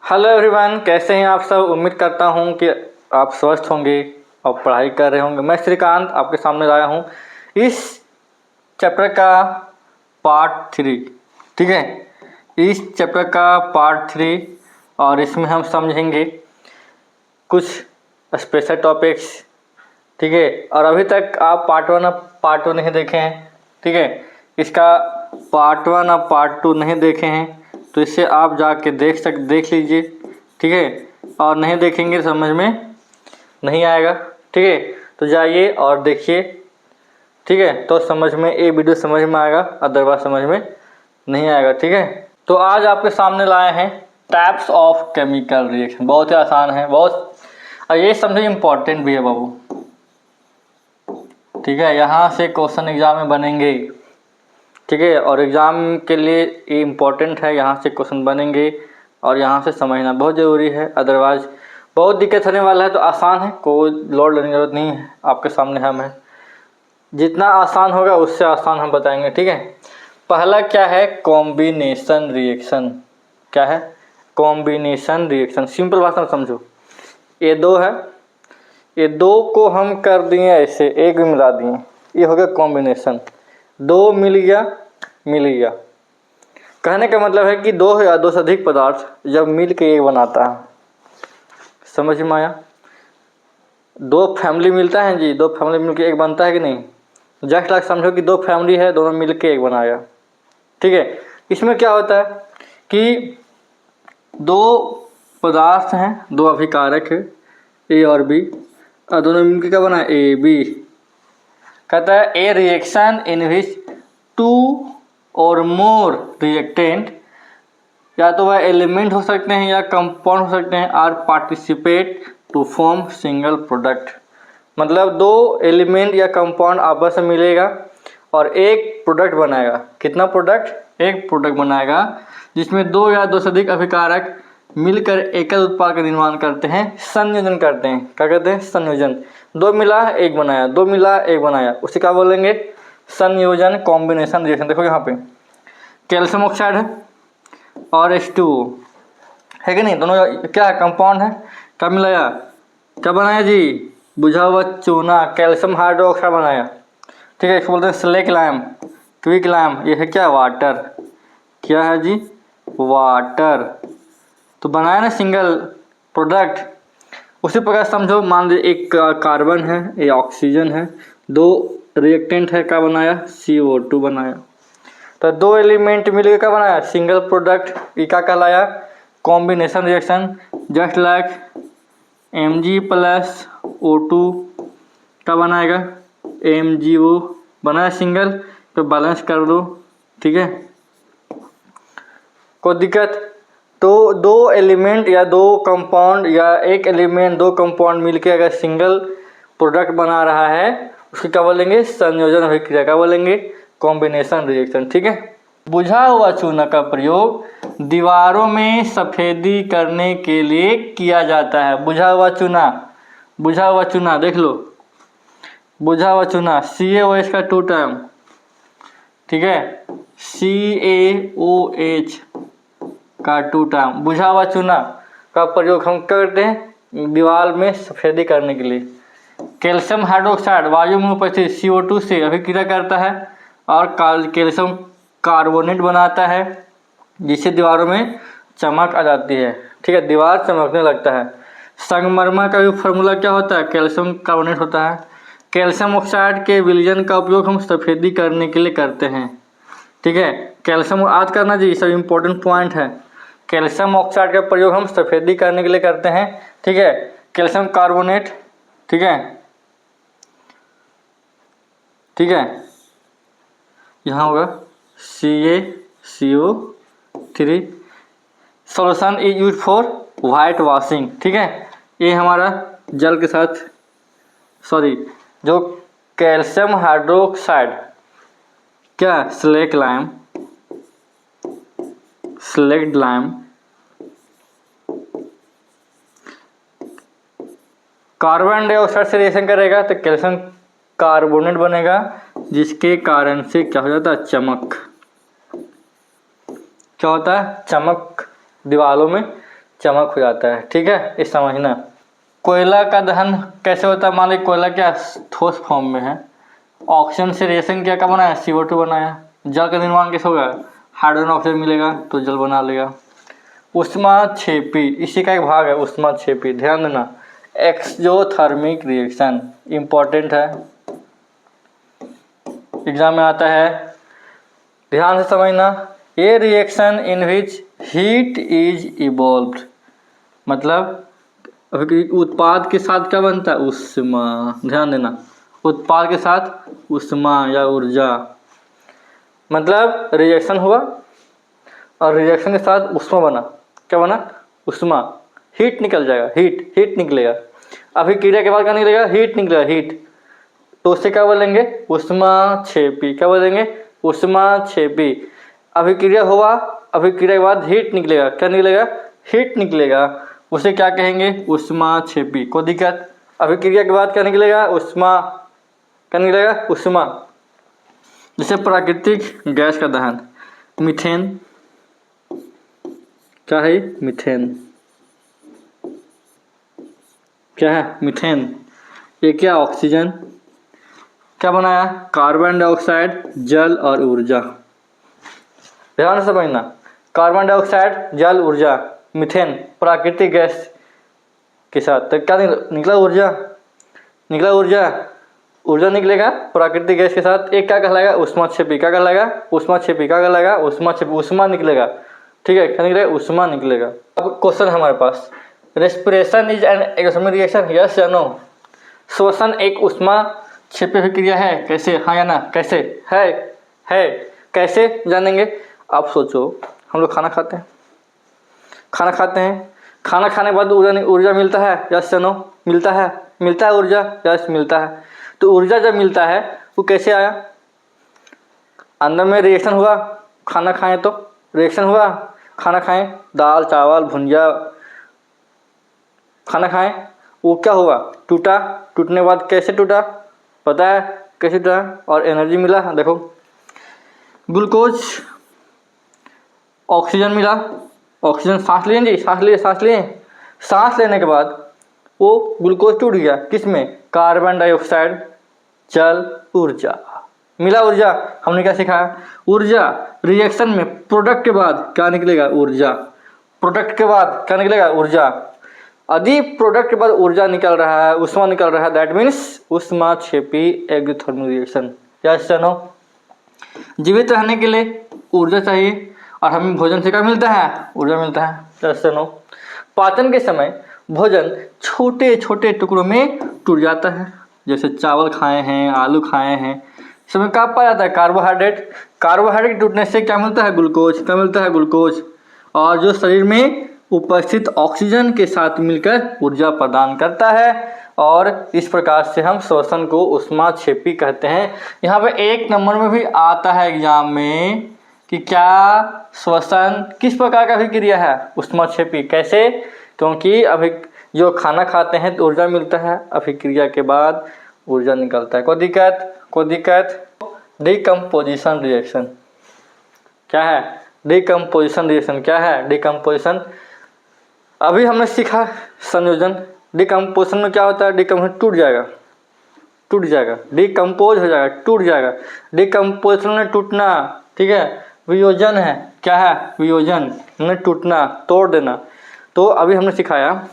Hello everyone, कैसे हैं आप सब। उम्मीद करता हूं कि आप स्वस्थ होंगे और पढ़ाई कर रहे होंगे। मैं श्रीकांत आपके सामने लाया हूं इस चैप्टर का पार्ट 3। ठीक है, इस चैप्टर का पार्ट 3 और इसमें हम समझेंगे कुछ स्पेशल टॉपिक्स। ठीक है, और अभी तक आप पार्ट 1 नहीं देखे हैं, ठीक है, इसका पार्ट 1 और पार्ट 2 नहीं देखे हैं तो इससे आप जाके देख लीजिए। ठीक है, और नहीं देखेंगे तो समझ में नहीं आएगा। ठीक है, तो जाइए और देखिए। ठीक है, तो समझ में ये वीडियो समझ में आएगा, अदरवाइज समझ में नहीं आएगा। ठीक है, तो आज आपके सामने लाए हैं टाइप्स ऑफ केमिकल रिएक्शन। बहुत ही आसान है, बहुत, और ये समझे इम्पोर्टेंट भी है बाबू। ठीक है, यहाँ से क्वेश्चन एग्जाम में बनेंगे। ठीक है, और एग्ज़ाम के लिए ये इम्पोर्टेंट है, यहाँ से क्वेश्चन बनेंगे और यहाँ से समझना बहुत ज़रूरी है, अदरवाइज बहुत दिक्कत होने वाला है। तो आसान है, कोई लोड लेने की जरूरत नहीं है, आपके सामने हम हैं। जितना आसान होगा उससे आसान हम बताएंगे। ठीक है, पहला क्या है, कॉम्बिनेशन रिएक्शन। क्या है, कॉम्बिनेशन रिएक्शन। सिंपल भाषा में समझो, ये दो है, ये दो को हम कर दिए ऐसे, एक भी मिला दिए, ये हो गया कॉम्बिनेशन। दो मिल गया। कहने का मतलब है कि दो या दो से अधिक पदार्थ जब मिल के एक बनाता है। समझ में आया। दो फैमिली मिलता है जी, दो फैमिली मिल के एक बनता है कि नहीं। जस्ट लाइक समझो कि दो फैमिली है, दोनों मिल के एक बनाया। ठीक है, इसमें क्या होता है कि दो पदार्थ हैं, दो अभिकारक है ए और बी, और दोनों मिलकर क्या बना, ए बी। कहता है ए रिएक्शन इन विच 2 और मोर रिएक्टेंट, या तो वह एलिमेंट हो सकते हैं या कंपाउंड हो सकते हैं, are participate to form single product. मतलब दो एलिमेंट या कंपाउंड आपस में मिलेगा और एक प्रोडक्ट बनाएगा। कितना प्रोडक्ट, एक प्रोडक्ट बनाएगा जिसमें दो या दो से अधिक अभिकारक मिलकर एकल उत्पाद का निर्माण करते हैं, संयोजन करते हैं। क्या कहते हैं, संयोजन। दो मिला एक बनाया, दो मिला एक बनाया, उसे क्या बोलेंगे, संयोजन, कॉम्बिनेशन रिएक्शन। देखो यहाँ पे कैल्शियम ऑक्साइड है और H2O है कि नहीं, दोनों क्या है, कंपाउंड है। क्या मिलाया, क्या बनाया जी, बुझा हुआ चूना, कैल्शियम हाइड्रोक्साइड बनाया। ठीक है, इसको बोलते हैं स्लेक लाइम, क्विक लाइम। ये है क्या, वाटर। क्या है जी, वाटर। तो बनाया ना सिंगल प्रोडक्ट। उसी प्रकार समझो, मान लीजिए एक कार्बन है, ये ऑक्सीजन है, दो रिएक्टेंट है, क्या बनाया, CO2 बनाया। तो दो एलिमेंट मिलकर क्या बनाया, सिंगल प्रोडक्ट। ये क्या कहलाया, combination reaction. Just like Mg plus O2 का बनाएगा, MgO बनाया सिंगल, तो बैलेंस कर दो। ठीक है, कोई दिक्कत। तो दो एलिमेंट या दो कंपाउंड या एक एलिमेंट दो कंपाउंड मिलके अगर सिंगल प्रोडक्ट बना रहा है, उसकी क्या बोलेंगे, संयोजन अभिक्रिया। क्या बोलेंगे, कॉम्बिनेशन रिएक्शन। ठीक है, बुझा हुआ चूना का प्रयोग दीवारों में सफेदी करने के लिए किया जाता है। बुझा हुआ चूना देख लो, बुझा हुआ चूना CaOH का 2 टाइम। ठीक है, CaOH का 2 टाइम। बुझा हुआ चूना का प्रयोग हम करते हैं दीवार में सफेदी करने के लिए। कैल्शियम हाइड्रोक्साइड वायु में उपस्थित CO2 से अभिक्रिया करता है और कैल्शियम कार्बोनेट बनाता है, जिससे दीवारों में चमक आ जाती है। ठीक है, दीवार चमकने लगता है। संगमरमर का भी फार्मूला क्या होता है, कैल्शियम कार्बोनेट होता है। कैल्शियम ऑक्साइड के विलयन का उपयोग हम सफेदी करने के लिए करते हैं। ठीक है, कैल्शियम याद करना जी, सब इम्पोर्टेंट पॉइंट है। कैल्शियम ऑक्साइड का प्रयोग हम सफेदी करने के लिए करते हैं। ठीक है, कैल्शियम कार्बोनेट। ठीक है, यहाँ होगा CaCO3। Solution is use for white washing. ठीक है, ये हमारा जल के साथ, सॉरी, जो कैल्शियम हाइड्रोक्साइड, क्या, स्लेक्ट लाइम कार्बन डाइऑक्साइड से रिएक्शन करेगा तो कैल्शियम कार्बोनेट बनेगा, जिसके कारण से क्या हो जाता है, चमक। क्या होता है, चमक दीवारों में चमक हो जाता है। ठीक है, ये समझना। कोयला का दहन कैसे होता है? मान लीजिए कोयला क्या ठोस फॉर्म में है, ऑक्सीजन से रिएक्शन क्या बनाया, CO2 बनाया। जल का निर्माण कैसे होगा? हाइड्रोजन ऑक्सीजन मिलेगा तो जल बना लेगा। ऊष्माक्षेपी इसी का एक भाग है ऊष्माक्षेपी। ध्यान देना, एक्सोथर्मिक रिएक्शन इंपॉर्टेंट है, एग्जाम में आता है, ध्यान से समझना। ये reaction in which heat is evolved, मतलब उत्पाद के साथ क्या बनता है? ऊष्मा। ध्यान देना, उत्पाद के साथ ऊष्मा या ऊर्जा, मतलब रिएक्शन हुआ और रिएक्शन के साथ ऊष्मा बना। क्या बना? ऊष्मा। हीट निकल जाएगा, हीट निकलेगा। अभिक्रिया के बाद क्या निकलेगा? हीट निकलेगा, हीट। तो उससे क्या बोलेंगे? ऊष्माक्षेपी। क्या बोलेंगे? ऊष्माक्षेपी। अभिक्रिया हुआ, अभिक्रिया के बाद हीट निकलेगा। क्या निकलेगा? हीट निकलेगा। उसे क्या कहेंगे? ऊष्माक्षेपी। कोई दिक्कत? अभिक्रिया के बाद क्या निकलेगा? ऊष्मा। क्या निकलेगा? ऊष्मा। जैसे प्राकृतिक गैस का दहन, मीथेन। क्या है? मीथेन। क्या है? मीथेन। ये क्या? ऑक्सीजन। क्या बनाया? कार्बन डाइऑक्साइड, जल और ऊर्जा। ध्यान से समझना, कार्बन डाइऑक्साइड, जल, ऊर्जा, मीथेन प्राकृतिक गैस के साथ। तो क्या निकला? ऊर्जा निकला। ऊर्जा निकलेगा प्राकृतिक गैस के साथ। एक क्या कहलाएगा? ऊष्माक्षेपी। क्या कहलाएगा? ऊष्माक्षेपी। क्या कहलाएगा? ऊष्माक्षेपी। ऊष्मा निकलेगा। ठीक है, क्या निकलेगा? ऊष्मा निकलेगा। अब क्वेश्चन हमारे पास, respiration is an exothermic reaction, yes या नो? श्वसन एक ऊष्माक्षेपी अभिक्रिया है। कैसे? हाँ या ना? कैसे है कैसे जानेंगे? आप सोचो, हम लोग खाना खाते हैं, खाना खाने के बाद ऊर्जा मिलता है, यस या नो? मिलता है ऊर्जा, यस मिलता है। तो ऊर्जा जब मिलता है वो कैसे आया? अंदर में रिएक्शन हुआ, खाना खाएं तो रिएक्शन हुआ, खाना खाएं, दाल चावल भुंजिया खाना खाएं, वो क्या हुआ? टूटा। टूटने के बाद कैसे टूटा? पता है कैसे टूटा? और एनर्जी मिला। देखो, ग्लूकोज, ऑक्सीजन मिला, ऑक्सीजन सांस लिए, सांस लेने के बाद वो ग्लूकोज टूट गया। किस में? कार्बन डाइऑक्साइड, जल, ऊर्जा मिला। ऊर्जा हमने क्या सिखाया? ऊर्जा रिएक्शन में प्रोडक्ट के बाद क्या निकलेगा? ऊर्जा। प्रोडक्ट के बाद क्या निकलेगा? ऊर्जा। यदि प्रोडक्ट के बाद ऊर्जा निकल रहा है, ऊष्मा निकल रहा है, दैट मीन्स ऊष्माक्षेपी एक्सोथर्मिक रिएक्शन। यस या नो? जीवित रहने के लिए ऊर्जा चाहिए और हमें भोजन से क्या मिलता है? ऊर्जा मिलता है। यस या नो? पाचन के समय भोजन छोटे छोटे टुकड़ों में टूट जाता है। जैसे चावल खाए हैं, आलू खाए हैं, इसमें क्या पाया जाता है? कार्बोहाइड्रेट। कार्बोहाइड्रेट टूटने से क्या मिलता है? ग्लूकोज। क्या मिलता है? ग्लूकोज। और जो शरीर में उपस्थित ऑक्सीजन के साथ मिलकर ऊर्जा प्रदान करता है। और इस प्रकार से हम श्वसन को ऊष्माक्षेपी कहते हैं। यहाँ पे 1 नंबर में भी आता है एग्जाम में कि क्या श्वसन किस प्रकार का अभिक्रिया है? ऊष्माक्षेपी। कैसे? क्योंकि अभी जो खाना खाते हैं तो ऊर्जा मिलता है, अभिक्रिया के बाद ऊर्जा निकलता है। कोई दिक्कत? डिकम्पोजिशन रिएक्शन क्या है? डिकम्पोजिशन रिएक्शन क्या है? डिकम्पोजिशन अभी हमने सीखा संयोजन। डिकम्पोजिशन में क्या होता है? डिकम्पोजिशन टूट जाएगा, डिकम्पोज हो जाएगा, टूट जाएगा। डिकम्पोजिशन में टूटना, ठीक है। वियोजन है, क्या है? वियोजन में टूटना, तोड़ देना। तो अभी हमने सिखाया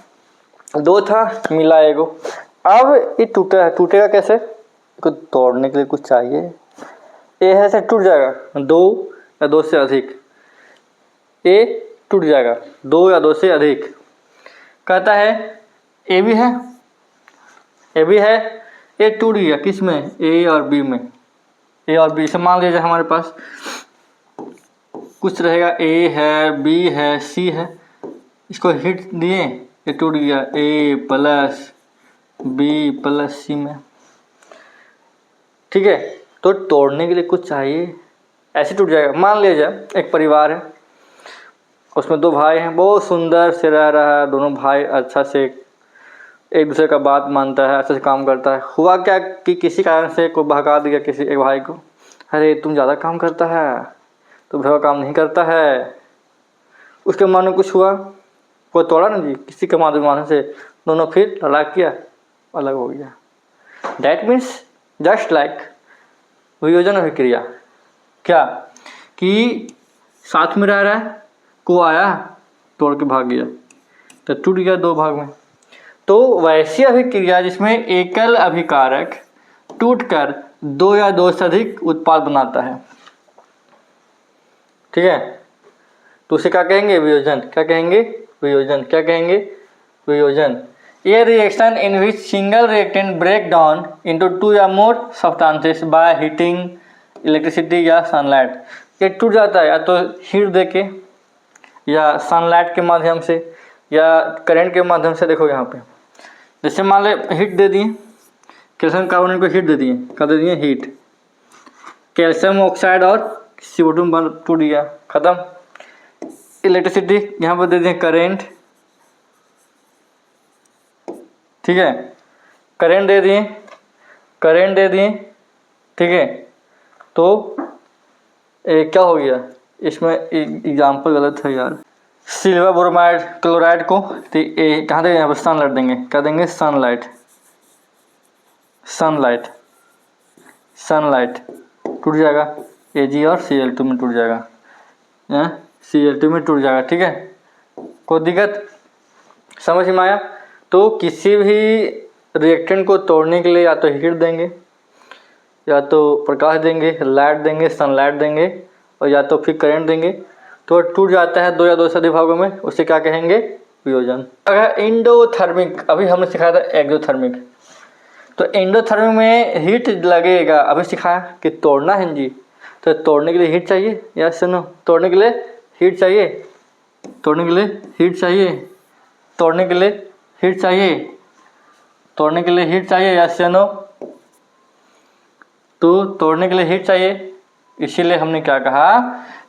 2 था, मिला एगो। अब ये टूटेगा कैसे? को तोड़ने के लिए कुछ चाहिए। ए है से टूट जाएगा 2 या 2 से अधिक। ए टूट जाएगा 2 या 2 से अधिक। कहता है ए भी है, ए टूट गया किस में? ए और बी में। ए और बी से मान लीजिए हमारे पास कुछ रहेगा, ए है, बी है, सी है। इसको हिट दिए, ये टूट गया ए प्लस बी प्लस सी में, ठीक है। तो तोड़ने के लिए कुछ चाहिए, ऐसे टूट जाएगा। मान लीजिए एक परिवार है, उसमें 2 भाई हैं, बहुत सुंदर से रह रहा है। दोनों भाई अच्छा से एक दूसरे का बात मानता है, अच्छे से काम करता है। हुआ क्या कि किसी कारण से कोई भगा दिया किसी एक भाई को, अरे तुम ज़्यादा काम करता है, तुम घर का काम नहीं करता है। उसके मन में कुछ हुआ, कोई तोड़ा ना जी, किसी के माध्यम से दोनों फिर लड़ा किया, अलग हो गया। दैट मीन्स जस्ट लाइक वियोजन अभिक्रिया, क्या कि साथ में रह रहा है, को आया तोड़ के भाग गया तो टूट गया दो भाग में। तो वैसी अभिक्रिया जिसमें एकल अभिकारक टूटकर दो या दो से अधिक उत्पाद बनाता है, ठीक है, तो उसे क्या कहेंगे? वियोजन। क्या कहेंगे? वियोजन। क्या कहेंगे? वियोजन। ये reaction in which single reactant break down into two या more substances by heating, electricity या सनलाइट। ये टूट जाता है या तो हीट देके या सनलाइट के माध्यम से या करंट के माध्यम से। देखो यहाँ पे जैसे मान ले हीट दे दिए, कैल्शियम कार्बोनेट को हीट दे दिए, क्या दे दिए? हीट। कैल्शियम ऑक्साइड और CO2 बन टूट गया, खत्म। इलेक्ट्रिसिटी यहाँ पर दे दिए करेंट, ठीक है, करेंट दे दिए, करेंट दे दिए, ठीक है। तो क्या हो गया इसमें? एग्जाम्पल गलत है यार। सिल्वर ब्रोमाइड क्लोराइड को कहाँ देंगे? यहाँ पर सनलाइट देंगे। क्या देंगे? सनलाइट। सनलाइट, सनलाइट टूट जाएगा, Ag और Cl2 में टूट जाएगा, Cl2 में टूट जाएगा, ठीक है। कोई दिक्कत समझ में आया? तो किसी भी रिएक्टेंट को तोड़ने के लिए या तो हीट देंगे, या तो प्रकाश देंगे, लाइट देंगे, सनलाइट देंगे, और या तो फिर करंट देंगे, तो टूट जाता है दो या दो से अधिक भागों में। उसे क्या कहेंगे? वियोजन। अगर एंडोथर्मिक, अभी हमने सिखाया था एक्सोथर्मिक, तो एंडोथर्मिक में हीट लगेगा। अभी सिखाया कि तोड़ना है जी, तो तोड़ने के लिए हीट चाहिए या सुनो, तोड़ने के लिए हीट चाहिए, तोड़ने के लिए हीट चाहिए, तोड़ने के लिए हीट चाहिए, तोड़ने के लिए हीट चाहिए या सुनो, तो तोड़ने के लिए हीट चाहिए। इसीलिए हमने क्या कहा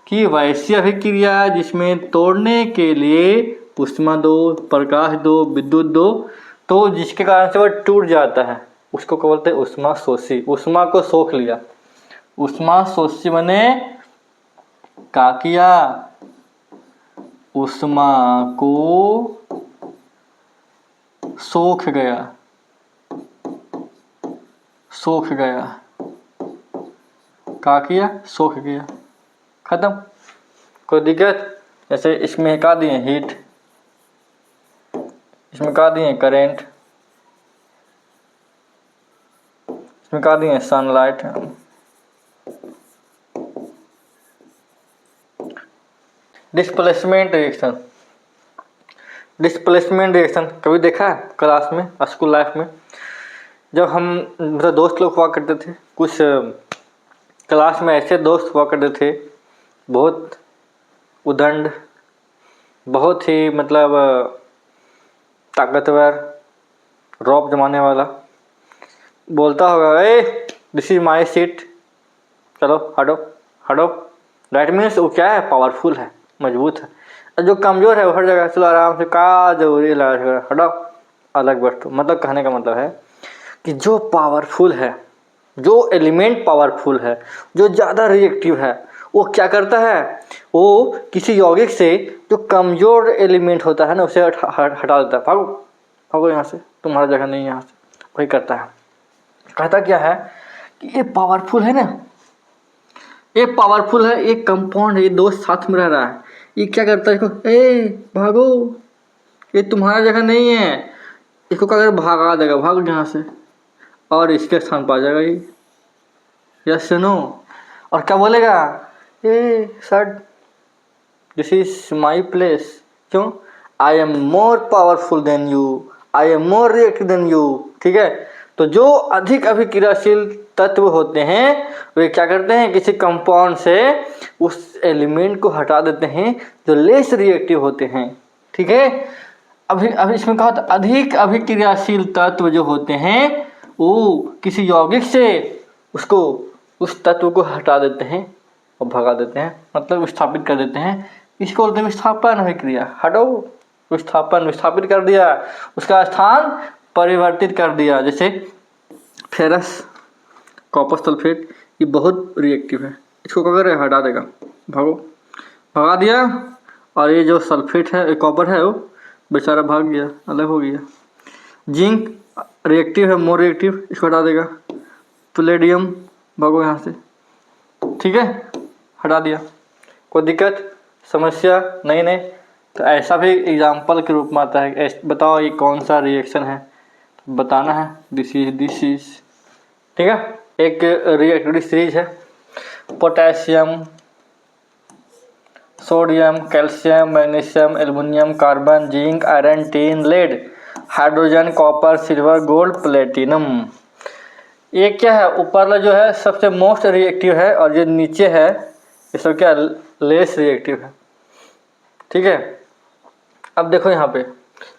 कि वैसी अभिक्रिया जिसमें तोड़ने के लिए ऊष्मा दो, प्रकाश दो, विद्युत दो, तो जिसके कारण से वह टूट जाता है, उसको क्या बोलते हैं? ऊष्मा शोषी। ऊष्मा को सोख लिया, ऊष्मा शोषी बने क्या किया? ऊष्मा को सोख गया, सोख गया, क्या किया? सोख गया, खत्म। कोई दिक्कत? जैसे इसमें क्या दिए? हीट, इसमें क्या दिए? करेंट, इसमें क्या दिए? Sunlight. Displacement reaction, displacement reaction कभी देखा है क्लास में, स्कूल लाइफ में? जब हम मेरे दोस्त लोग हुआ करते थे, कुछ क्लास में ऐसे दोस्त हुआ करते थे, बहुत उदंड, बहुत ही मतलब ताकतवर, रौब जमाने वाला। बोलता होगा, ए दिस इज माई सीट, चलो हटो हटो। दैट मीन्स वो क्या है? पावरफुल है, मजबूत है। और जो कमज़ोर है वो हर जगह चलो आराम से, का जरूरी लगा हटो, अलग वस्तु। मतलब कहने का मतलब है कि जो पावरफुल है, जो एलिमेंट पावरफुल है, जो ज़्यादा रिएक्टिव है, वो क्या करता है? वो किसी यौगिक से जो कमज़ोर एलिमेंट होता है ना, उसे हटा देता है। भागो भागो यहाँ से, तुम्हारा जगह नहीं है यहाँ से। वही करता है। कहता क्या है कि ये पावरफुल है ना, ये पावरफुल है, ये कंपाउंड है, ये दोस्त साथ में रह रहा है, ये क्या करता है? इसको ए भागो, ये तुम्हारा जगह नहीं है। इसको क्या कर? भागा देगा, भागो यहाँ से, और इसके स्थान पर आ जाएगा ये। Yes no. और क्या बोलेगा? ए sir this is my place. क्यों? I am more powerful than you, I am more reactive than you, ठीक है। तो जो अधिक अभिक्रियाशील तत्व होते हैं वे क्या करते हैं? किसी कंपाउंड से उस एलिमेंट को हटा देते हैं जो लेस रिएक्टिव होते हैं, ठीक है। अभी इसमें कहा था अधिक अभिक्रियाशील तत्व जो होते हैं वो किसी यौगिक से उसको, उस तत्व को हटा देते हैं और भगा देते हैं, मतलब विस्थापित कर देते हैं। इसको बोलते हैं विस्थापन अभिक्रिया। हटो, विस्थापन, विस्थापित कर दिया, उसका स्थान परिवर्तित कर दिया। जैसे फेरस, कॉपर सल्फेट, ये बहुत रिएक्टिव है, इसको क्या करें? हटा देगा, भागो, भगा दिया। और ये जो सल्फेट है, कॉपर है, वो बेचारा भाग गया, अलग हो गया। जिंक रिएक्टिव है, मोर रिएक्टिव, इसको हटा देगा। प्लेडियम भागो यहाँ से, ठीक है, हटा दिया। कोई दिक्कत समस्या नहीं नहीं। तो ऐसा भी एग्जाम्पल के रूप में आता है, बताओ ये कौन सा रिएक्शन है, बताना है। दिस इज ठीक है। एक रिएक्टिव सीरीज है, potassium, sodium, calcium, magnesium, aluminium, carbon, zinc, iron, tin, lead, hydrogen, copper, silver, gold, platinum. ये क्या है, ऊपर जो है सबसे मोस्ट रिएक्टिव है और जो नीचे है ये सब क्या लेस रिएक्टिव है, ठीक है। अब देखो यहाँ पे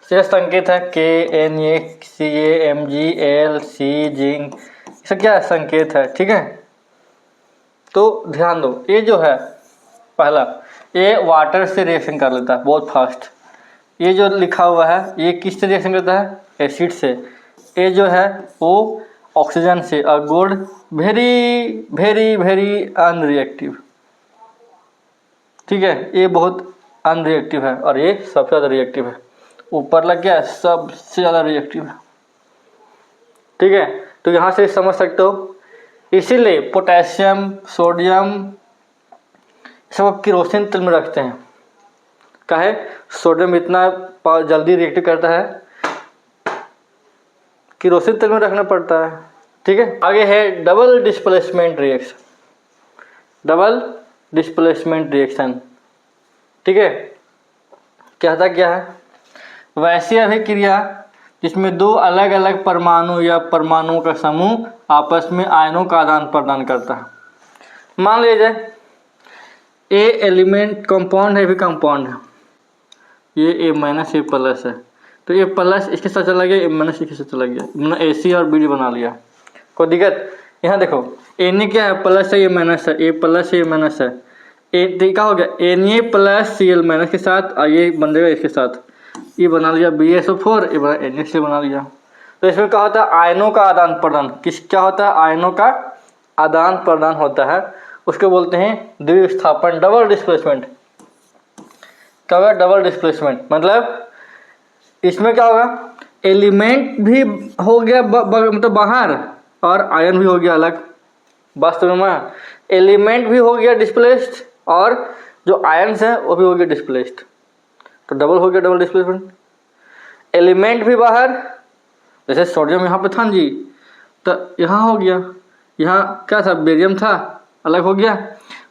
शेष संकेत है KNA, CA, Mg, Al, C, zinc, ये सब क्या संकेत है, ठीक है। तो ध्यान दो, ये जो है पहला, ये वाटर से रिएक्शन कर लेता है बहुत फास्ट। ये जो लिखा हुआ है ये किस से रिएक्शन करता है, एसिड से। ये जो है वो ऑक्सीजन से। और gold very very very unreactive, ठीक है, ये बहुत अनरिएक्टिव है और ये सबसे ज़्यादा रिएक्टिव है। ऊपर लग गया सबसे ज़्यादा रिएक्टिव है, ठीक है। तो यहाँ से समझ सकते हो, इसीलिए पोटेशियम, सोडियम सब केरोसिन तेल में रखते हैं। काहे, सोडियम इतना जल्दी रिएक्ट करता है, केरोसिन तेल में रखना पड़ता है, ठीक है। आगे है double displacement reaction, double displacement reaction, ठीक है। कहता क्या है, वैसी अभिक्रिया जिसमें दो अलग अलग परमाणु या परमाणुओं का समूह आपस में आयनों का आदान प्रदान करता है। मान लीजिए ए एलिमेंट कंपाउंड है, भी कंपाउंड है, ये A- ये प्लस है, तो ये प्लस इसके साथ चला गया, A- इसके साथ चला गया, मैंने AC और BD बना लिया। कोई दिक्कत, यहाँ देखो Na क्या है, प्लस है, ये माइनस है, A प्लस है, ये माइनस है, क्या हो गया Na प्लस Cl माइनस के साथ, और ये बन जाएगा इसके साथ, ये बना लिया BSO4, ये बना NH बना लिया। तो इसमें क्या होता है, आयनों का आदान प्रदान, क्या होता है, आयनों का आदान प्रदान होता है, उसको बोलते हैं द्विविस्थापन, डबल डिस्प्लेसमेंट। क्या होगा, डबल डिस्प्लेसमेंट, मतलब इसमें क्या होगा, एलिमेंट भी हो गया मतलब बाहर और आयन भी हो गया अलग। वास्तव में एलिमेंट भी हो गया डिस्प्लेस्ड और जो आयन्स हैं वो भी हो गया डिस्प्लेस्ड, तो डबल हो गया, डबल डिस्प्लेसमेंट। एलिमेंट भी बाहर, जैसे सोडियम यहाँ पे था जी, तो यहाँ हो गया, यहाँ क्या था, बेरियम था, अलग हो गया,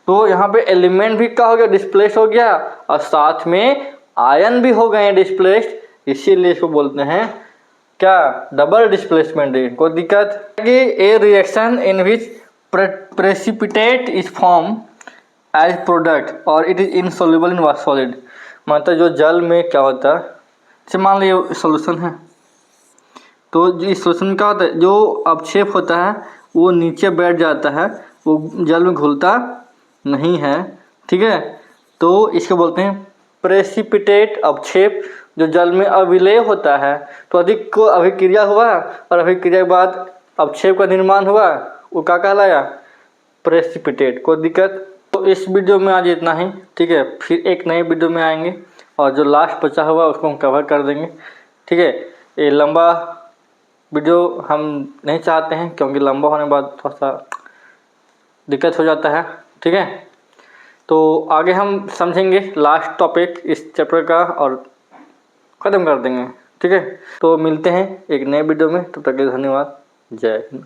तो यहाँ पे एलिमेंट भी क्या हो गया, डिस्प्लेस हो गया, और साथ में आयन भी हो गए डिस्प्लेस्ड, इसीलिए इसको बोलते हैं क्या, डबल डिस्प्लेसमेंट रिएक्शन। कोई दिक्कत कि a reaction in which precipitate is form as product और it is insoluble in solid, मतलब जो जल में क्या होता है, जैसे मान लीजिए सोल्यूशन है, तो जो इस सोल्यूशन क्या होता है, जो अवक्षेप होता है वो नीचे बैठ जाता है, वो जल में घुलता नहीं है, ठीक है। तो इसको बोलते हैं प्रेसिपिटेट अवक्षेप, जो जल में अविलेय होता है। तो अधिक को अभिक्रिया हुआ और अभिक्रिया के बाद अवक्षेप का निर्माण हुआ, वो क्या कहलाया, प्रेसिपिटेट। कोई दिक्कत, तो इस वीडियो में आज इतना ही, ठीक है। फिर एक नए वीडियो में आएंगे और जो लास्ट बचा हुआ उसको हम कवर कर देंगे, ठीक है। ये लंबा वीडियो हम नहीं चाहते हैं, क्योंकि लंबा होने के बाद थोड़ा सा दिक्कत हो जाता है, ठीक है। तो आगे हम समझेंगे लास्ट टॉपिक इस चैप्टर का और ख़त्म कर देंगे, ठीक है। तो मिलते हैं एक नए वीडियो में, तब तक के लिए धन्यवाद, जय हिंद।